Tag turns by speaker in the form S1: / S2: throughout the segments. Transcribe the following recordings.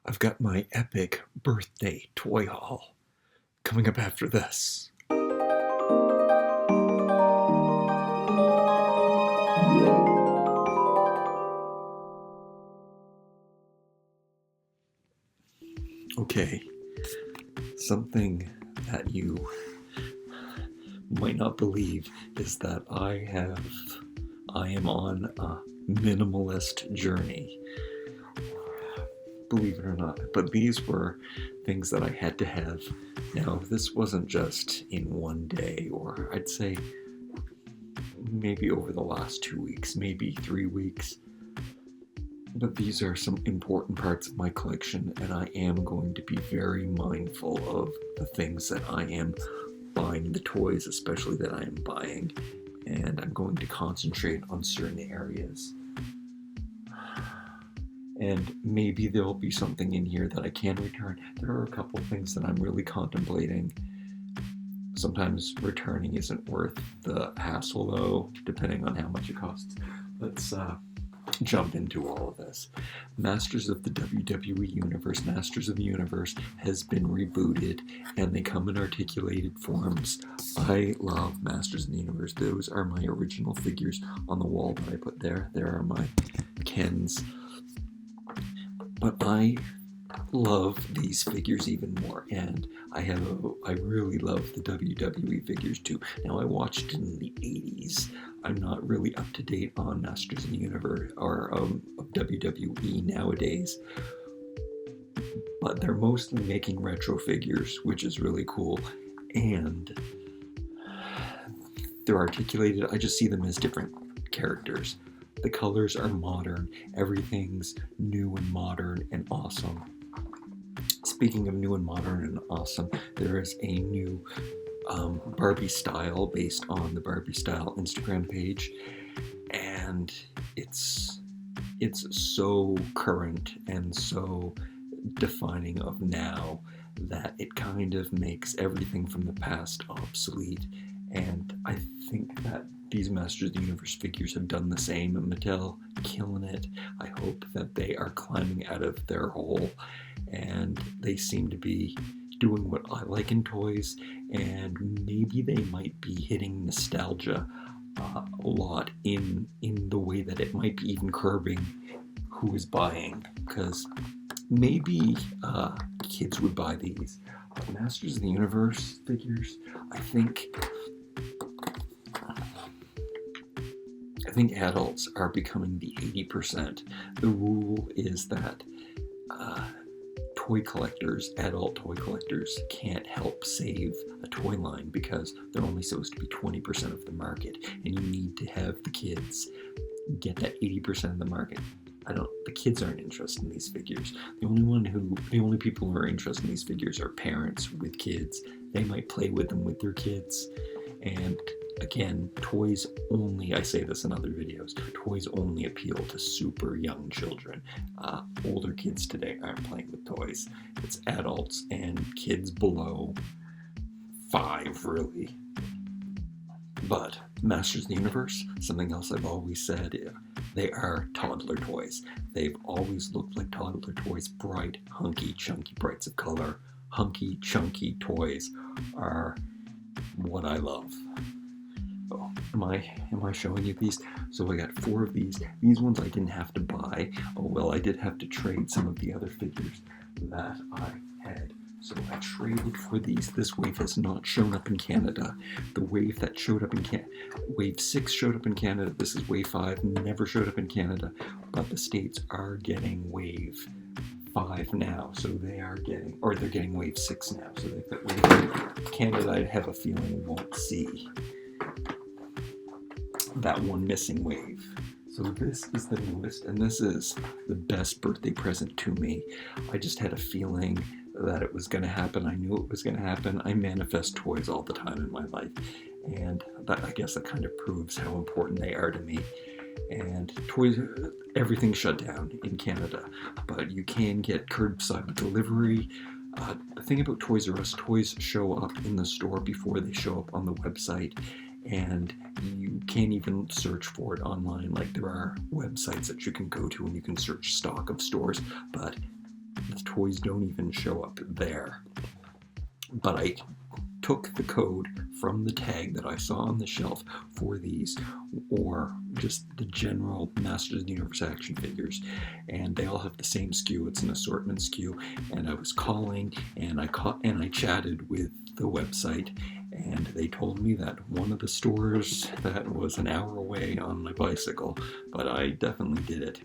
S1: I've got my epic birthday toy haul coming up after this. Okay, something that you might not believe is that I am on a minimalist journey. Believe it or not, but these were things that I had to have. Now, this wasn't just in one day, or I'd say maybe over the last 2 weeks, maybe 3 weeks. But these are some important parts of my collection, and I am going to be very mindful of the things that I am buying, the toys especially that I am buying, and I'm going to concentrate on certain areas. And maybe there'll be something in here that I can return. There are a couple things that I'm really contemplating. Sometimes returning isn't worth the hassle, though, depending on how much it costs. Let's jump into all of this. Masters of the WWE Universe, Masters of the Universe has been rebooted, and they come in articulated forms. I love Masters of the Universe. Those are my original figures on the wall that I put there. There are my Kens. But I love these figures even more, and I really love the WWE figures too. Now, I watched in the 80s. I'm not really up to date on Masters of the Universe or of WWE nowadays, but they're mostly making retro figures, which is really cool, and they're articulated. I just see them as different characters. The colors are modern. Everything's new and modern and awesome. Speaking of new and modern and awesome, there is a new Barbie style based on the Barbie style Instagram page, and it's so current and so defining of now that it kind of makes everything from the past obsolete. And I think that these Masters of the Universe figures have done the same. Mattel killing it. I hope that they are climbing out of their hole, and they seem to be doing what I like in toys, and maybe they might be hitting nostalgia a lot in the way that it might be even curbing who is buying, because maybe kids would buy these. Masters of the Universe figures, I think adults are becoming the 80%. The rule is that adult toy collectors, can't help save a toy line because they're only supposed to be 20% of the market, and you need to have the kids get that 80% of the market. The kids aren't interested in these figures. The only people who are interested in these figures are parents with kids. They might play with them with their kids. And again, toys only, I say this in other videos, toys only appeal to super young children. Older kids today aren't playing with toys. It's adults and kids below 5, really. But Masters of the Universe, something else I've always said, they are toddler toys. They've always looked like toddler toys. Bright, hunky, chunky brights of color. Hunky, chunky toys are what I love. Oh, am I showing you these? So I got 4 of these. These ones I didn't have to buy. Oh well, I did have to trade some of the other figures that I had. So I traded for these. This wave has not shown up in Canada. The wave that showed up in Wave 6 showed up in Canada. This is Wave 5, never showed up in Canada. But the States are getting Wave 5 now. So they're getting Wave 6 now. So they've got Wave 5. Canada, I have a feeling, won't see that one missing wave. So this is the newest, and this is the best birthday present to me. I just had a feeling that it was going to happen. I knew it was going to happen. I manifest toys all the time in my life, and I guess that kind of proves how important they are to me. And toys, everything shut down in Canada, but you can get curbside delivery. The thing about Toys R Us, toys show up in the store before they show up on the website, and you can't even search for it online. Like, there are websites that you can go to and you can search stock of stores, but the toys don't even show up there. But I took the code from the tag that I saw on the shelf for these, or just the general Masters of the Universe action figures, and they all have the same SKU. It's an assortment SKU, and I was calling, and I chatted with the website, and they told me that one of the stores that was an hour away on my bicycle, but I definitely did it,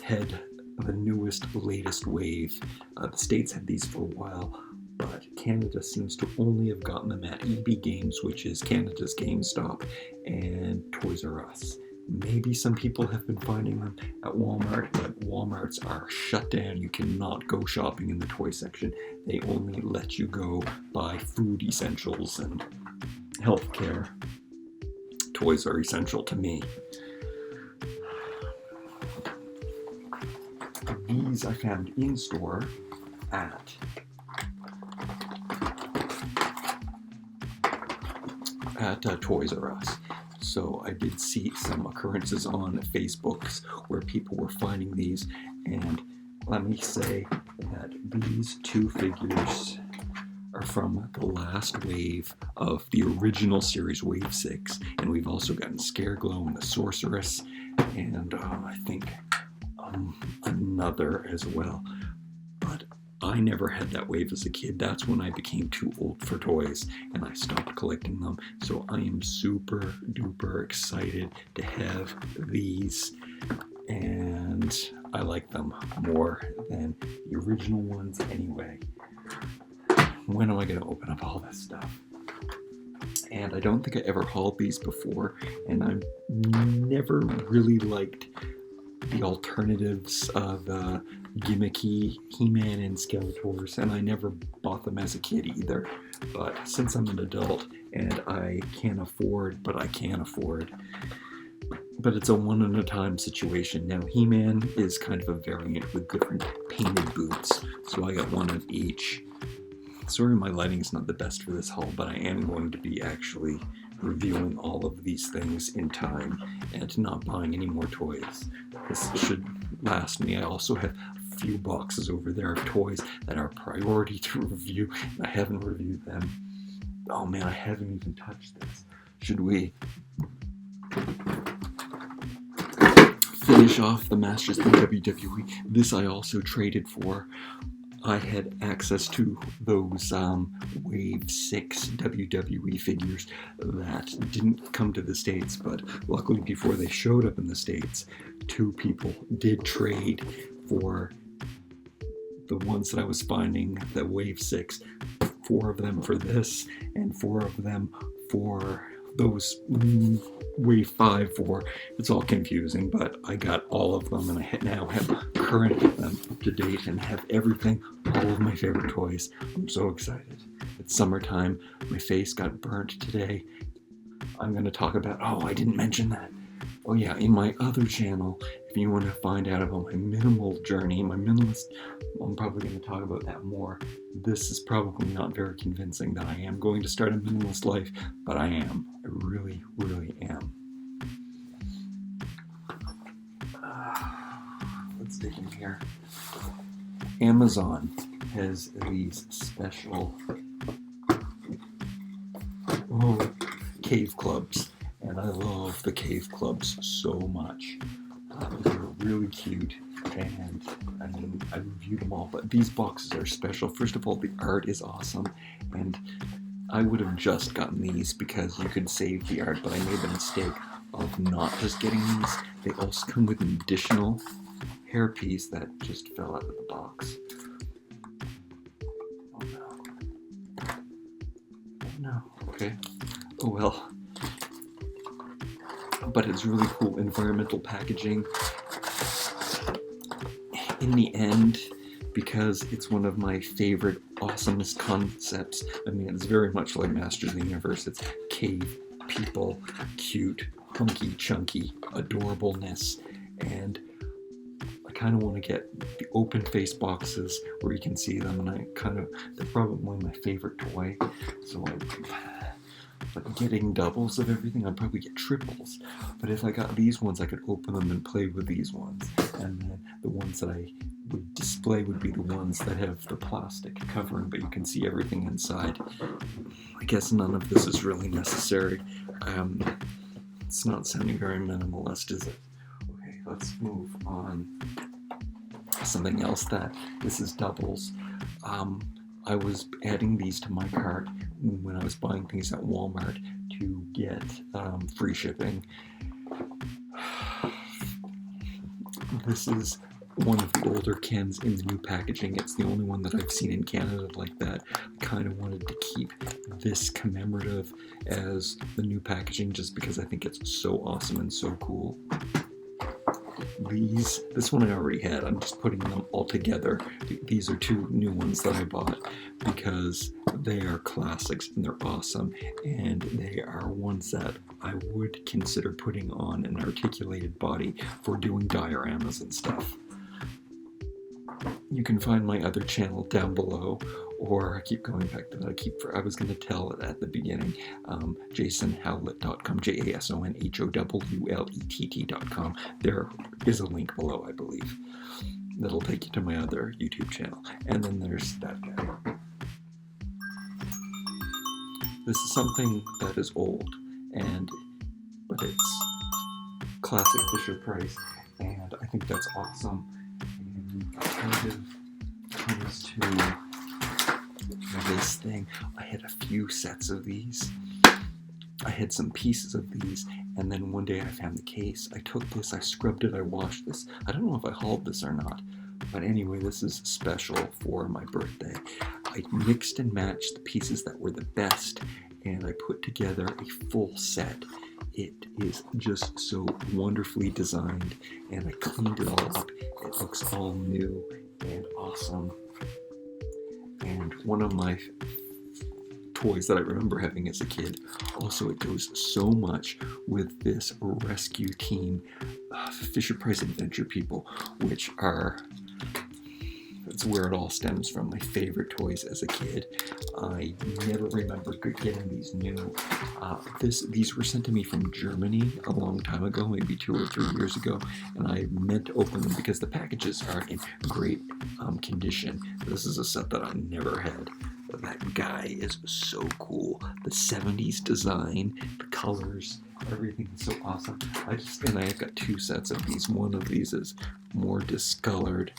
S1: had the newest, latest wave. The States had these for a while, but Canada seems to only have gotten them at EB Games, which is Canada's GameStop, and Toys R Us. Maybe some people have been finding them at Walmart, but Walmarts are shut down. You cannot go shopping in the toy section. They only let you go buy food essentials and healthcare. Toys are essential to me. These I found in store at Toys R Us. So I did see some occurrences on Facebooks where people were finding these, and let me say that these two figures are from the last wave of the original series, Wave 6, and we've also gotten Scareglow and the Sorceress, and I think another as well. But I never had that wave as a kid. That's when I became too old for toys and I stopped collecting them. So I am super duper excited to have these, and I like them more than the original ones anyway. When am I going to open up all this stuff? And I don't think I ever hauled these before, and I've never really liked the alternatives of gimmicky He-Man and Skeletors, and I never bought them as a kid either. But since I'm an adult and I can't afford, but it's a one-at-a-time situation. Now, He-Man is kind of a variant with different painted boots, so I got one of each. Sorry my lighting's not the best for this haul, but I am going to be actually reviewing all of these things in time and not buying any more toys. This should last me. I also have a few boxes over there of toys that are priority to review. I haven't reviewed them. Oh man, I haven't even touched this. Should we finish off the Masters of the WWE? This I also traded for. I had access to those Wave 6 WWE figures that didn't come to the States, but luckily before they showed up in the States, 2 people did trade for the ones that I was finding, the Wave 6, 4 of them for this, and 4 of them for those Wave 5 for, it's all confusing, but I got all of them, and I now have current them up to date and have everything, all of my favorite toys. I'm so excited. It's summertime. My face got burnt today. I'm going to talk about, oh, I didn't mention that. Oh yeah, in my other channel, if you want to find out about my minimal journey, my minimalist, I'm probably going to talk about that more. This is probably not very convincing that I am going to start a minimalist life, but I am. I really, really am. Let's dig in here. Amazon has these special cave clubs, and I love the cave clubs so much. They're really cute, and I mean, I reviewed them all, but these boxes are special. First of all, the art is awesome, and I would have just gotten these because you could save the art, but I made the mistake of not just getting these. They also come with an additional hairpiece that just fell out of the box. Oh no. Oh no. Okay. Oh well. But it's really cool environmental packaging in the end, because it's one of my favorite awesomest concepts. I mean, it's very much like Masters of the Universe. It's cave people, cute, hunky, chunky, adorableness, and I kind of want to get the open face boxes where you can see them, and they're probably my favorite toy. So But getting doubles of everything, I'd probably get triples. But if I got these ones, I could open them and play with these ones. And then the ones that I would display would be the ones that have the plastic covering, but you can see everything inside. I guess none of this is really necessary. It's not sounding very minimalist, is it? Okay, let's move on. Something else this is doubles. I was adding these to my cart when I was buying things at Walmart to get free shipping. This is one of the older Kens in the new packaging. It's the only one that I've seen in Canada like that. I kind of wanted to keep this commemorative as the new packaging just because I think it's so awesome and so cool. This one I already had. I'm just putting them all together. These are two new ones that I bought because they are classics and they're awesome, and they are ones that I would consider putting on an articulated body for doing dioramas and stuff. You can find my other channel down below, or I keep going back to that. I was going to tell it at the beginning. JasonHowlett.com, JasonHowlett.com. There is a link below, I believe. That'll take you to my other YouTube channel. And then there's that guy. This is something that is old, but it's classic Fisher-Price, and I think that's awesome. And it kind of comes to this thing. I had a few sets of these. I had some pieces of these, and then one day I found the case. I took this, I scrubbed it, I washed this. I don't know if I hauled this or not, but anyway, this is special for my birthday. I mixed and matched the pieces that were the best, and I put together a full set. It is just so wonderfully designed, and I cleaned it all up. It looks all new and awesome. And one of my toys that I remember having as a kid, also it goes so much with this rescue team, Fisher-Price Adventure People, which are, that's where it all stems from. My favorite toys as a kid. I never remember getting these new. These were sent to me from Germany a long time ago, maybe 2 or 3 years ago, and I meant to open them because the packages are in great condition. This is a set that I never had. But that guy is so cool. The 70s design, the colors, everything is so awesome. I've got 2 sets of these. One of these is more discolored,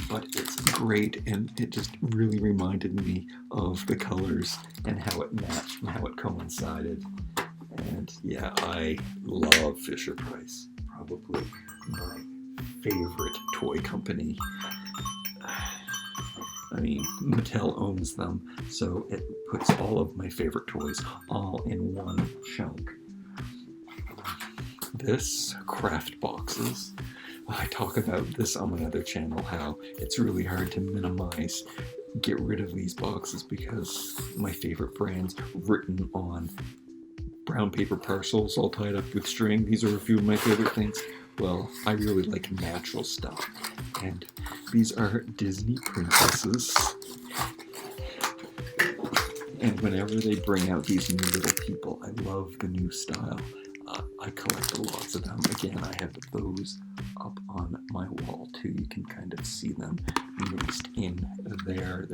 S1: but it's great, and it just really reminded me of the colors and how it matched and how it coincided. And yeah, I love Fisher-Price. Probably my favorite toy company. I mean, Mattel owns them, so it puts all of my favorite toys all in one chunk. This, craft boxes. I talk about this on my other channel, how it's really hard to get rid of these boxes because my favorite brands written on brown paper parcels all tied up with string. These are a few of my favorite things. Well, I really like natural stuff, and these are Disney princesses. And whenever they bring out these new little people, I love the new style. I collect lots of them. Again, I have those up on my wall too. You can kind of see them mixed in there.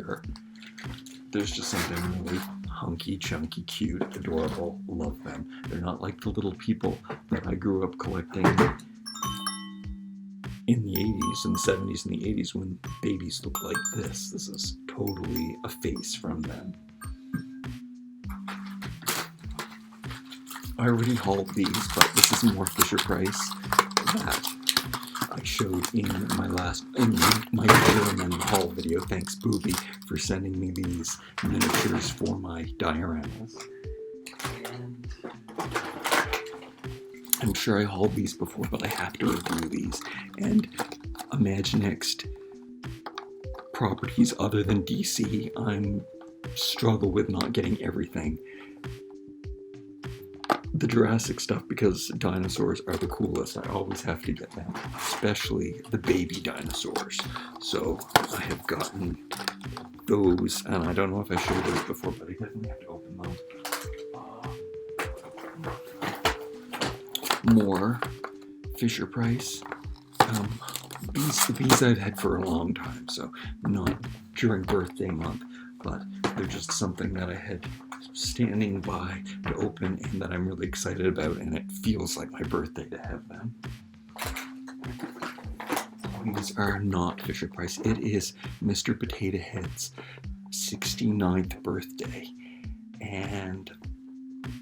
S1: There's just something really hunky, chunky, cute, adorable. Love them. They're not like the little people that I grew up collecting in the 80s and the 70s and the 80s when babies look like this. This is totally a face from them. I already hauled these, but this is more Fisher-Price that I showed in my diorama haul video. Thanks, Booby, for sending me these miniatures for my dioramas. And I'm sure I hauled these before, but I have to review these. And Imaginext properties other than DC, I struggle with not getting everything. The Jurassic stuff, because dinosaurs are the coolest. I always have to get them, especially the baby dinosaurs. So I have gotten those, and I don't know if I showed those before, but I definitely have to open open those. More Fisher Price. These I've had for a long time, so not during birthday month, but they're just something that I had standing by to open and that I'm really excited about, and it feels like my birthday to have them. These are not Fisher Price. It is Mr. Potato Head's 69th birthday, and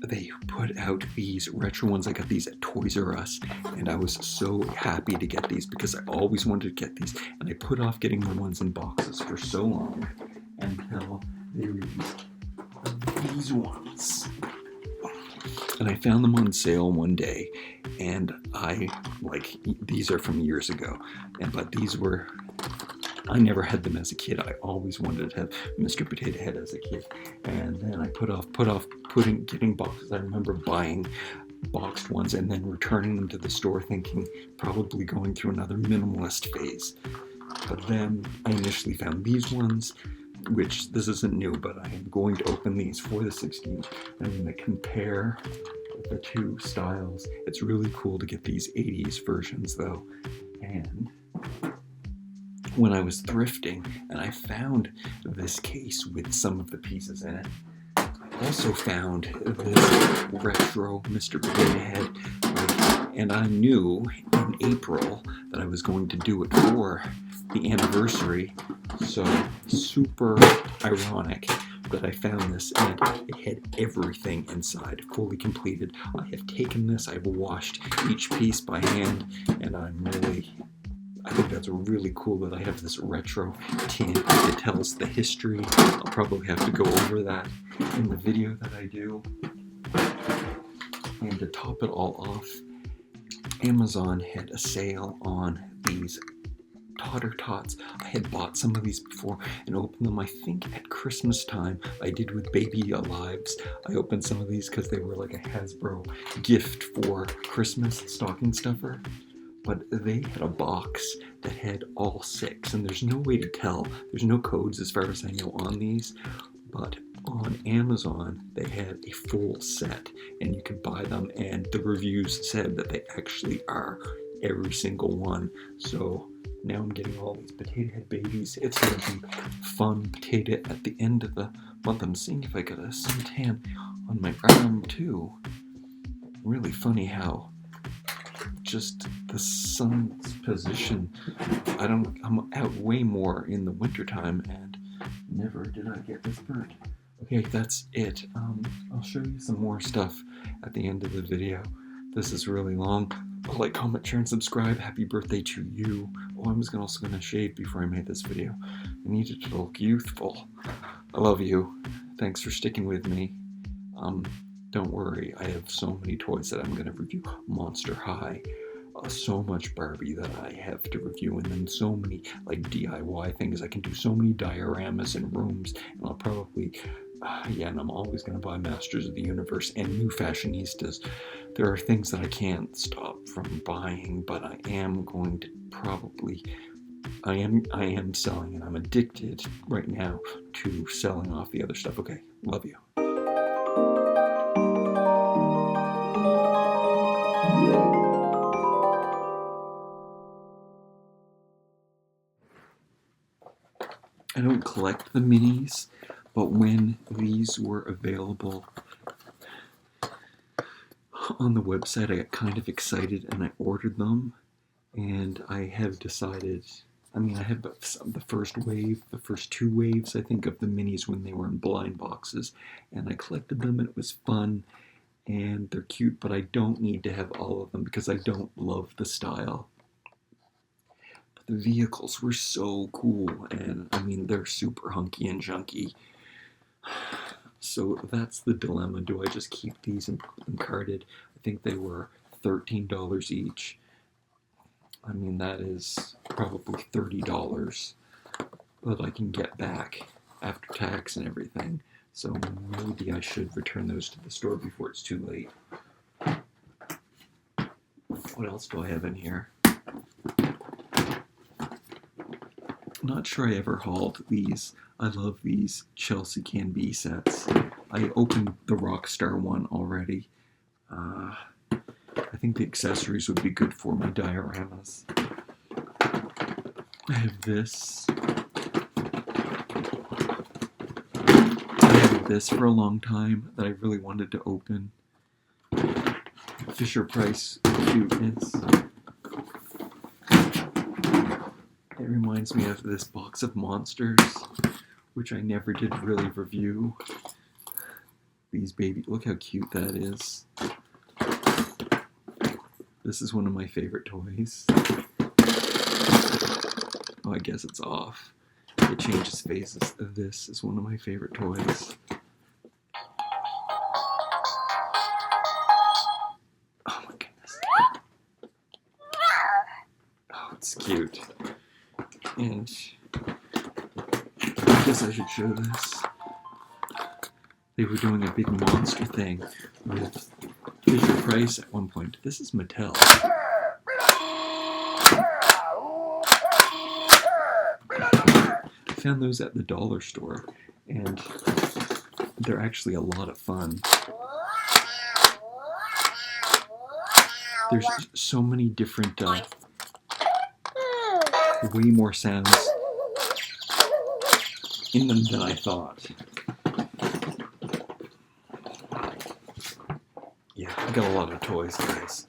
S1: they put out these retro ones. I got these at Toys R Us, and I was so happy to get these because I always wanted to get these, and I put off getting the ones in boxes for so long until they released these ones. And I found them on sale one day, and these are from years ago, but these were, I never had them as a kid. I always wanted to have Mr. Potato Head as a kid, and then I put off getting boxes. I remember buying boxed ones and then returning them to the store thinking probably going through another minimalist phase. But then I initially found these ones, which this isn't new, but I am going to open these for the 16th. I'm going to compare the two styles. It's really cool to get these 80s versions though. And when I was thrifting and I found this case with some of the pieces in it, I also found this retro Mr. Potato Head, and I knew in April that I was going to do it for the anniversary, so super ironic that I found this, and it had everything inside, fully completed. I have taken this, I've washed each piece by hand, and I think that's really cool that I have this retro tin that tells the history. I'll probably have to go over that in the video that I do. And to top it all off, Amazon had a sale on these Totter Tots. I had bought some of these before and opened them, I think, at Christmas time. I did with Baby Alives. I opened some of these because they were like a Hasbro gift for Christmas stocking stuffer. But they had a box that had all 6, and there's no way to tell. There's no codes as far as I know on these, but on Amazon they had a full set, and you could buy them, and the reviews said that they actually are, every single one. So now I'm getting all these Potato Head babies. It's going to be fun potato at the end of the month. I'm seeing if I got a suntan on my arm too. Really funny how just the sun's position, I'm out way more in the wintertime, and never did I get this burnt. Okay, that's it. I'll show you some more stuff at the end of the video. This is really long. Like, comment, share, and subscribe. Happy birthday to you. Oh, I was also gonna shave before I made this video. I needed to look youthful. I love you. Thanks for sticking with me. Don't worry, I have so many toys that I'm gonna review. Monster High. So much Barbie that I have to review, and then so many like DIY things. I can do so many dioramas and rooms, and I'll probably and I'm always going to buy Masters of the Universe and new fashionistas. There are things that I can't stop from buying, but I am going to probably, I am selling, and I'm addicted right now to selling off the other stuff. Okay, love you. I don't collect the minis, but when these were available on the website, I got kind of excited and I ordered them, and I have decided, I have the first wave, the first 2 waves, I think, of the minis when they were in blind boxes, and I collected them, and it was fun, and they're cute, but I don't need to have all of them because I don't love the style. The vehicles were so cool, and they're super hunky and junky. So that's the dilemma. Do I just keep these and put them carded? I think they were $13 each. That is probably $30, but I can get back after tax and everything. So maybe I should return those to the store before it's too late. What else do I have in here? Not sure I ever hauled these. I love these Chelsea Can Be sets. I opened the Rockstar one already. I think the accessories would be good for my dioramas. I have this. I had this for a long time that I really wanted to open. Fisher-Price cuteness. It reminds me of this box of monsters, which I never did really review. These baby, look how cute that is. This is one of my favorite toys. Oh, I guess it's off. It changes faces. This is one of my favorite toys. Oh my goodness. Oh, it's cute. And I guess I should show this. They were doing a big monster thing with Fisher-Price at one point. This is Mattel. I found those at the dollar store, and they're actually a lot of fun. There's so many different, way more sounds in them than I thought. Yeah, I got a lot of toys, guys.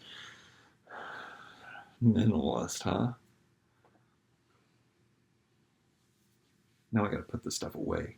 S1: Minimalist, huh? Now I gotta put this stuff away.